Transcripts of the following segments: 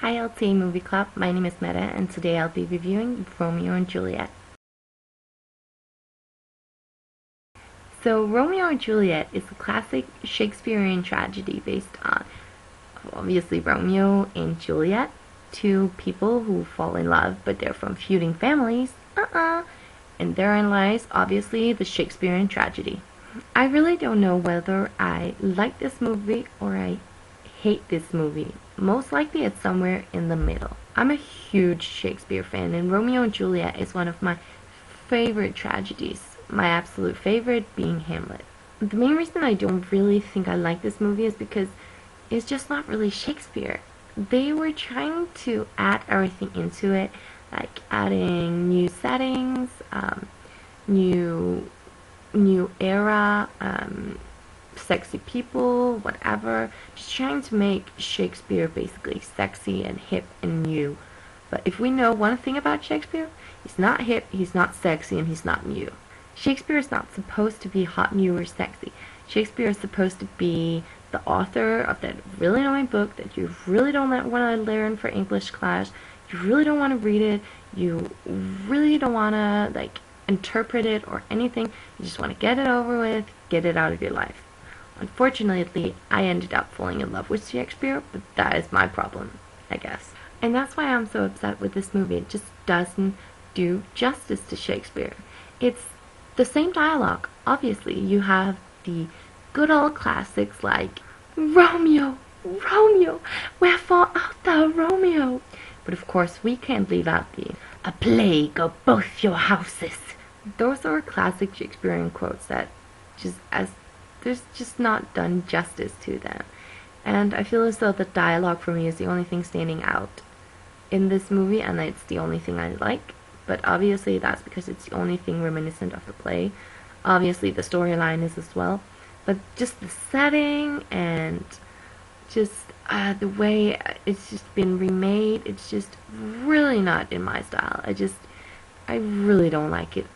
Hi LTA Movie Club, my name is Meta and today I'll be reviewing Romeo and Juliet. So Romeo and Juliet is a classic Shakespearean tragedy based on, obviously, Romeo and Juliet, two people who fall in love but they're from feuding families, and therein lies, obviously, the Shakespearean tragedy. I really don't know whether I like this movie or I hate this movie. Most likely it's somewhere in the middle. I'm a huge Shakespeare fan and Romeo and Juliet is one of my favorite tragedies. My absolute favorite being Hamlet. The main reason I don't really think I like this movie is because it's just not really Shakespeare. They were trying to add everything into it, like adding new settings, new era, sexy people, whatever. Just trying to make Shakespeare basically sexy and hip and new. But if we know one thing about Shakespeare, he's not hip, he's not sexy, and he's not new. Shakespeare is not supposed to be hot, new, or sexy. Shakespeare is supposed to be the author of that really annoying book that you really don't want to learn for English class. You really don't want to read it. You really don't want to interpret it or anything. You just want to get it over with, get it out of your life. Unfortunately, I ended up falling in love with Shakespeare, but that is my problem, I guess. And that's why I'm so upset with this movie. It just doesn't do justice to Shakespeare. It's the same dialogue. Obviously, you have the good old classics like Romeo, Romeo, wherefore art thou Romeo? But of course, we can't leave out the a plague of both your houses. Those are classic Shakespearean quotes that there's just not done justice to them. And I feel as though the dialogue for me is the only thing standing out in this movie, and it's the only thing I like. But obviously that's because it's the only thing reminiscent of the play. Obviously the storyline is as well. But just the setting and just the way it's just been remade, it's just really not in my style. I really don't like it.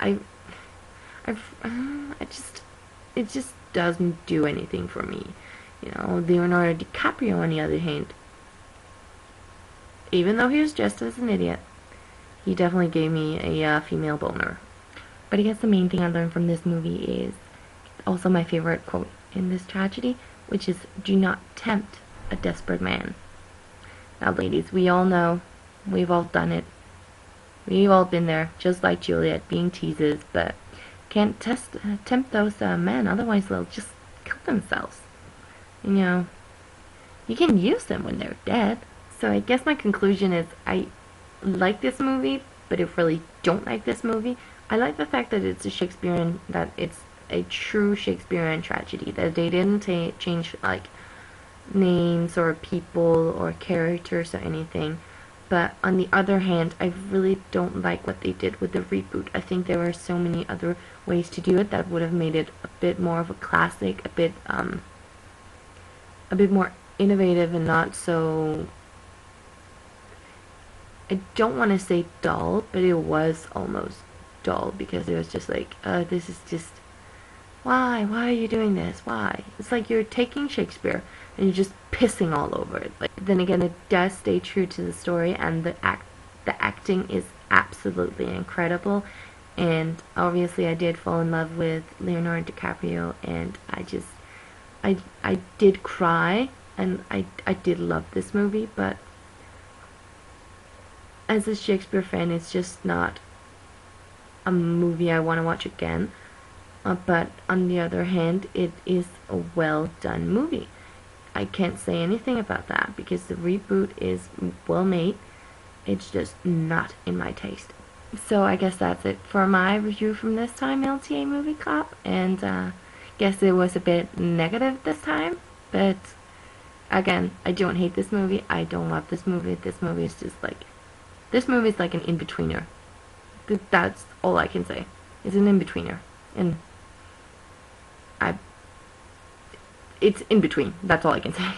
It just doesn't do anything for me. You know, Leonardo DiCaprio, on the other hand, even though he was dressed as an idiot, he definitely gave me a female boner. But I guess the main thing I learned from this movie is also my favorite quote in this tragedy, which is, "Do not tempt a desperate man." Now, ladies, we all know, we've all done it. We've all been there, just like Juliet, being teasers, but can't tempt those men, otherwise they'll just kill themselves. You know, you can use them when they're dead. So I guess my conclusion is I like this movie, but I really don't like this movie. I like the fact that it's a true Shakespearean tragedy, that they didn't change like names or people or characters or anything. But on the other hand, I really don't like what they did with the reboot. I think there were so many other ways to do it that would have made it a bit more of a classic, a bit more innovative and not so, I don't want to say dull, but it was almost dull because it was just like, this is just, why are you doing this? Why? It's like you're taking Shakespeare and you're just pissing all over it. But then again, it does stay true to the story, and the acting is absolutely incredible. And obviously, I did fall in love with Leonardo DiCaprio, and I did cry, and I did love this movie. But as a Shakespeare fan, it's just not a movie I want to watch again. But on the other hand, it is a well done movie. I can't say anything about that because the reboot is well made. It's just not in my taste. So I guess that's it for my review from this time, LTA Movie Club. And guess it was a bit negative this time. But again, I don't hate this movie. I don't love this movie. This movie is just like, this movie is like an in-betweener. That's all I can say. It's an in-betweener. And it's in between. That's all I can say.